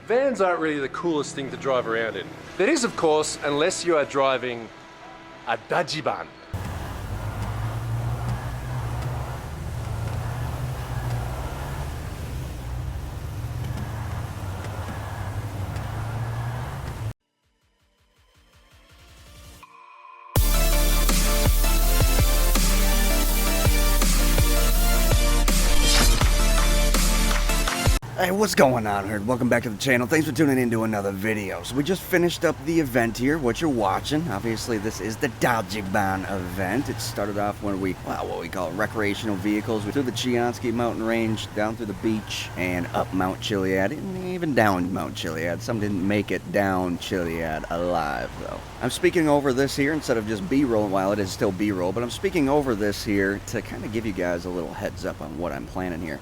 Vans aren't really the coolest thing to drive around in. That is, of course, unless you are driving a Dajiban. Hey, what's going on here? Welcome back to the channel. Thanks for tuning in to another video. So we just finished up the event here, what you're watching. Obviously, this is the Dajiban event. It started off when what we call recreational vehicles. We through the Chiansky mountain range, down through the beach, and up Mount Chiliad, and even down Mount Chiliad. Some didn't make it down Chiliad alive, though. I'm speaking over this here instead of just B-roll, while it is still B-roll, but I'm speaking over this here to kind of give you guys a little heads up on what I'm planning here.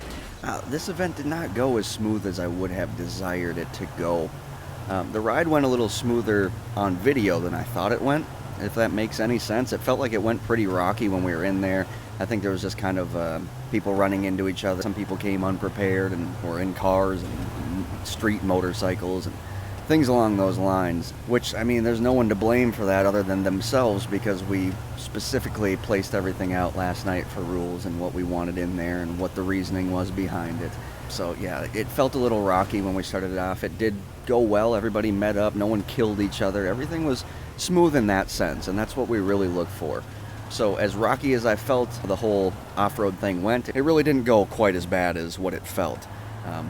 This event did not go as smooth as I would have desired it to go. The ride went a little smoother on video than I thought it went, if that makes any sense. It felt like it went pretty rocky when we were in there. I think there was just kind of people running into each other. Some people came unprepared and were in cars and street motorcycles and things along those lines, which, I mean, there's no one to blame for that other than themselves, because we specifically placed everything out last night for rules and what we wanted in there and what the reasoning was behind it. So yeah, it felt a little rocky when we started it off. It did go well. Everybody met up. No one killed each other. Everything was smooth in that sense, and that's what we really look for. So as rocky as I felt the whole off-road thing went, it really didn't go quite as bad as what it felt.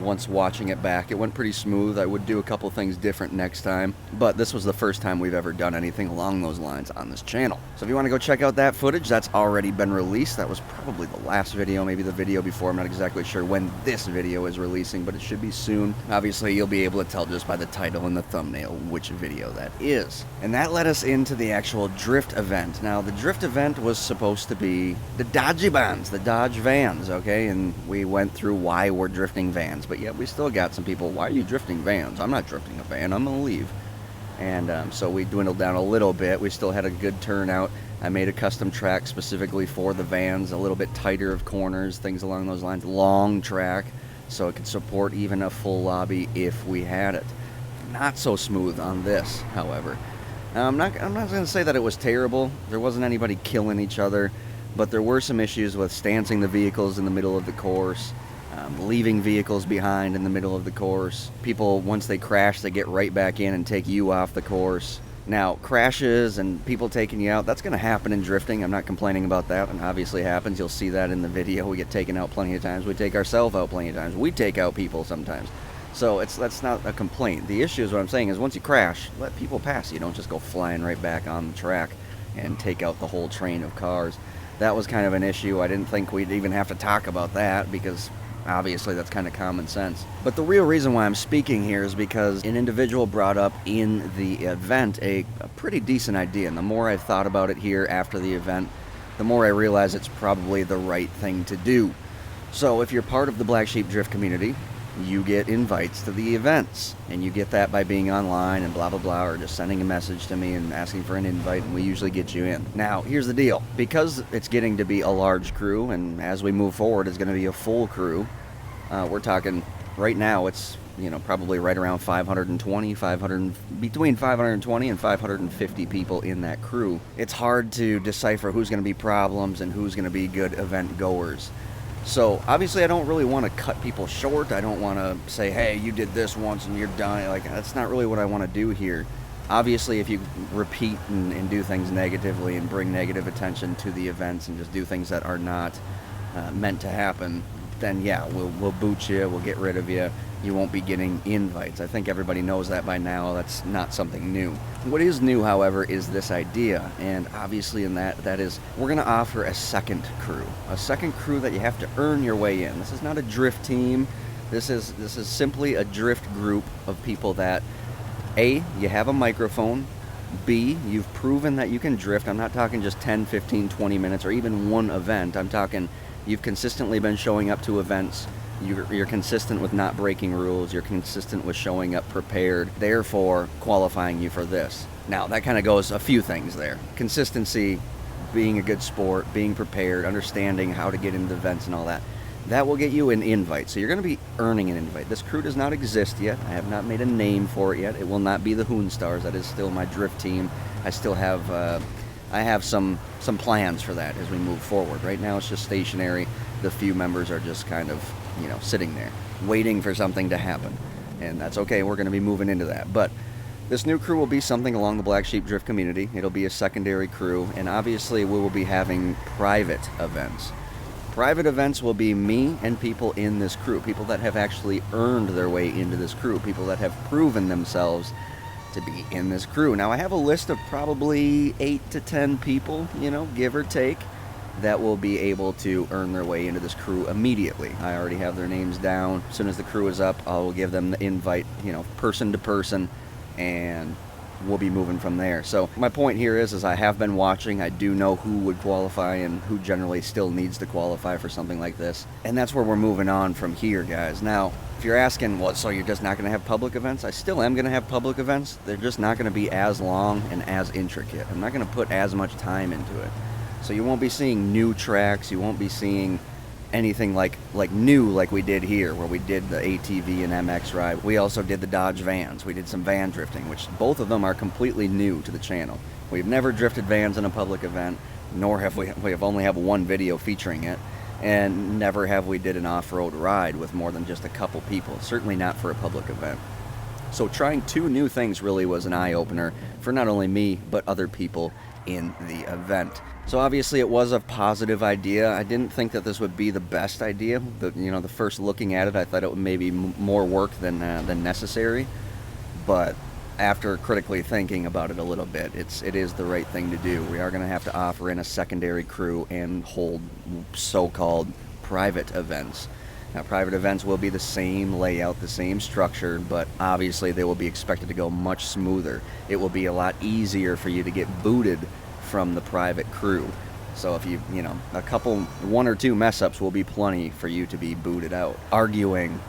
Once watching it back, it went pretty smooth. I would do a couple things different next time, but this was the first time we've ever done anything along those lines on this channel. So if you want to go check out that footage, that's already been released. That was probably the last video, maybe the video before. I'm not exactly sure when this video is releasing, but it should be soon. Obviously, you'll be able to tell just by the title and the thumbnail which video that is. And that led us into the actual drift event. Now, the drift event was supposed to be the Dajibans, the Dodge vans, okay? And we went through why we're drifting vans. But yet we still got some people, why are you drifting vans? I'm not drifting a van, I'm gonna leave. And so we dwindled down a little bit. We still had a good turnout. I made a custom track specifically for the vans, a little bit tighter of corners, things along those lines. Long track, so it could support even a full lobby if we had it. Not so smooth on this, however. I'm not gonna say that it was terrible. There wasn't anybody killing each other, but there were some issues with stancing the vehicles in the middle of the course. Leaving vehicles behind in the middle of the course. People, once they crash, they get right back in and take you off the course. Now, crashes and people taking you out, that's going to happen in drifting. I'm not complaining about that, and obviously happens. You'll see that in the video. We get taken out plenty of times. We take ourselves out plenty of times. We take out people sometimes. So that's not a complaint. The issue is, what I'm saying is, once you crash, let people pass you. Don't just go flying right back on the track and take out the whole train of cars. That was kind of an issue. I didn't think we'd even have to talk about that, because obviously that's kind of common sense. But the real reason why I'm speaking here is because an individual brought up in the event a pretty decent idea, and the more I've thought about it here after the event, the more I realize it's probably the right thing to do. So if you're part of the Black Sheep Drift community, you get invites to the events, and you get that by being online and blah blah blah, or just sending a message to me and asking for an invite, and we usually get you in. Now, here's the deal. Because it's getting to be a large crew, and as we move forward it's going to be a full crew, we're talking right now it's, you know, probably right around 520, between 520 and 550 people in that crew. It's hard to decipher who's going to be problems and who's going to be good event goers. So obviously I don't really want to cut people short. I don't want to say, hey, you did this once and you're done. Like, that's not really what I want to do here. Obviously, if you repeat and do things negatively and bring negative attention to the events and just do things that are not meant to happen, then yeah, we'll boot you, we'll get rid of you. You won't be getting invites. I think everybody knows that by now. That's not something new. What is new, however, is this idea, and obviously in that is we're going to offer a second crew that you have to earn your way in. This is not a drift team. This is simply a drift group of people that, A, you have a microphone, B, you've proven that you can drift. I'm not talking just 10, 15, 20 minutes or even one event. I'm talking you've consistently been showing up to events. You're consistent with not breaking rules. You're consistent with showing up prepared, therefore qualifying you for this. Now, that kind of goes a few things there. Consistency, being a good sport, being prepared, understanding how to get into events and all that. that will get you an invite. So you're going to be earning an invite. This crew does not exist yet. I have not made a name for it yet. It will not be the Hoon Stars. That is still my drift team. I still have I have some plans for that as we move forward. Right now it's just stationary. The few members are just kind of, you know, sitting there waiting for something to happen, and that's okay. We're going to be moving into that. But this new crew will be something along the Black Sheep drift community. It'll be a secondary crew, and obviously we will be having private events. Private events will be me and people in this crew, people that have actually earned their way into this crew, people that have proven themselves to be in this crew. Now I have a list of probably 8 to 10 people, you know, give or take, that will be able to earn their way into this crew immediately. I already have their names down. As soon as the crew is up, I'll give them the invite, you know, person to person, and we'll be moving from there. So my point here is I have been watching. I do know who would qualify and who generally still needs to qualify for something like this. And that's where we're moving on from here, guys. Now, if you're asking, well, so you're just not going to have public events? I still am going to have public events. They're just not going to be as long and as intricate. I'm not going to put as much time into it. So you won't be seeing new tracks. You won't be seeing anything like new like we did here, where we did the ATV and MX ride. We also did the Dodge vans. We did some van drifting, which both of them are completely new to the channel. We've never drifted vans in a public event, nor have we have only have one video featuring it, and never have we did an off-road ride with more than just a couple people, certainly not for a public event. So trying 2 new things really was an eye-opener for not only me, but other people in the event. So obviously it was a positive idea. I didn't think that this would be the best idea. The first looking at it, I thought it would maybe more work than necessary. But after critically thinking about it a little bit, it is the right thing to do. We are going to have to offer in a secondary crew and hold so-called private events. Now, private events will be the same layout, the same structure, but obviously they will be expected to go much smoother. It will be a lot easier for you to get booted from the private crew. So if one or two mess ups will be plenty for you to be booted out. Arguing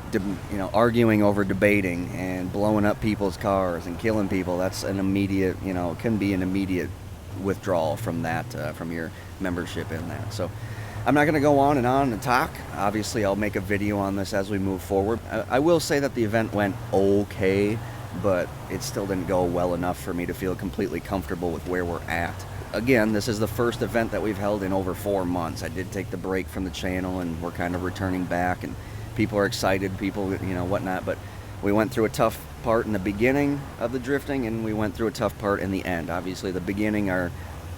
over debating and blowing up people's cars and killing people, that's an immediate, can be an immediate withdrawal from that, from your membership in that. So I'm not going to go on and talk. Obviously, I'll make a video on this as we move forward. I will say that the event went okay, but it still didn't go well enough for me to feel completely comfortable with where we're at. Again, this is the first event that we've held in over 4 months. I did take the break from the channel, and we're kind of returning back, and people are excited, people, whatnot, but we went through a tough part in the beginning of the drifting, and we went through a tough part in the end. Obviously, the beginning are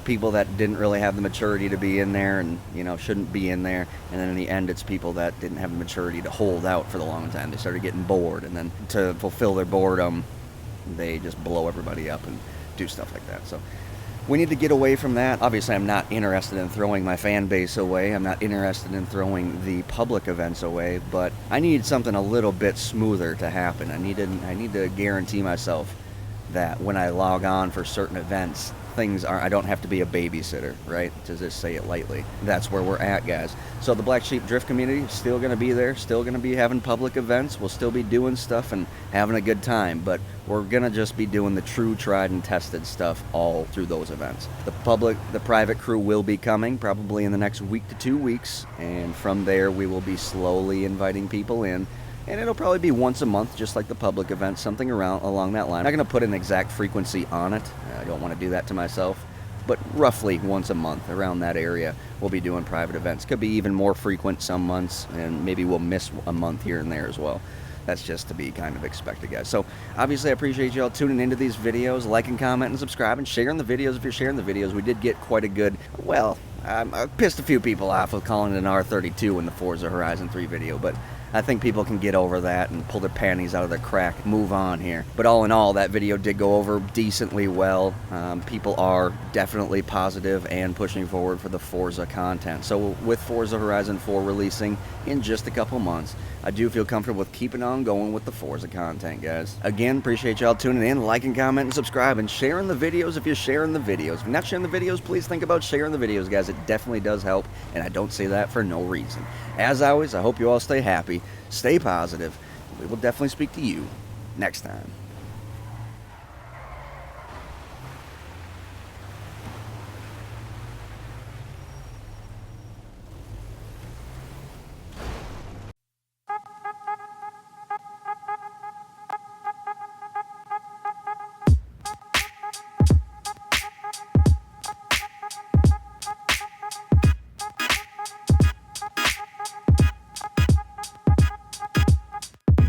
people that didn't really have the maturity to be in there and, shouldn't be in there. And then in the end, it's people that didn't have the maturity to hold out for the long time. They started getting bored, and then to fulfill their boredom, they just blow everybody up and do stuff like that. So we need to get away from that. Obviously, I'm not interested in throwing my fan base away. I'm not interested in throwing the public events away, but I need something a little bit smoother to happen. I need to guarantee myself that when I log on for certain events, I don't have to be a babysitter, right? To just say it lightly. That's where we're at, guys. So the Black Sheep Drift community is still going to be there, still going to be having public events. We'll still be doing stuff and having a good time, but we're going to just be doing the true tried and tested stuff all through those events. The private crew will be coming probably in the next week to 2 weeks, and from there we will be slowly inviting people in. And it'll probably be once a month, just like the public event, something along that line. I'm not going to put an exact frequency on it. I don't want to do that to myself. But roughly once a month, around that area, we'll be doing private events. Could be even more frequent some months, and maybe we'll miss a month here and there as well. That's just to be kind of expected, guys. So obviously I appreciate you all tuning into these videos, liking, commenting, subscribing, sharing the videos. If you're sharing the videos, we did get quite a good, I pissed a few people off with calling it an R32 in the Forza Horizon 3 video, but I think people can get over that and pull their panties out of their crack and move on here. But all in all, that video did go over decently well. People are definitely positive and pushing forward for the Forza content. So with Forza Horizon 4 releasing in just a couple months, I do feel comfortable with keeping on going with the Forza content, guys. Again, appreciate y'all tuning in, liking, commenting, subscribing, sharing the videos if you're sharing the videos. If you're not sharing the videos, please think about sharing the videos, guys. It definitely does help, and I don't say that for no reason. As always, I hope you all stay happy, stay positive. We will definitely speak to you next time.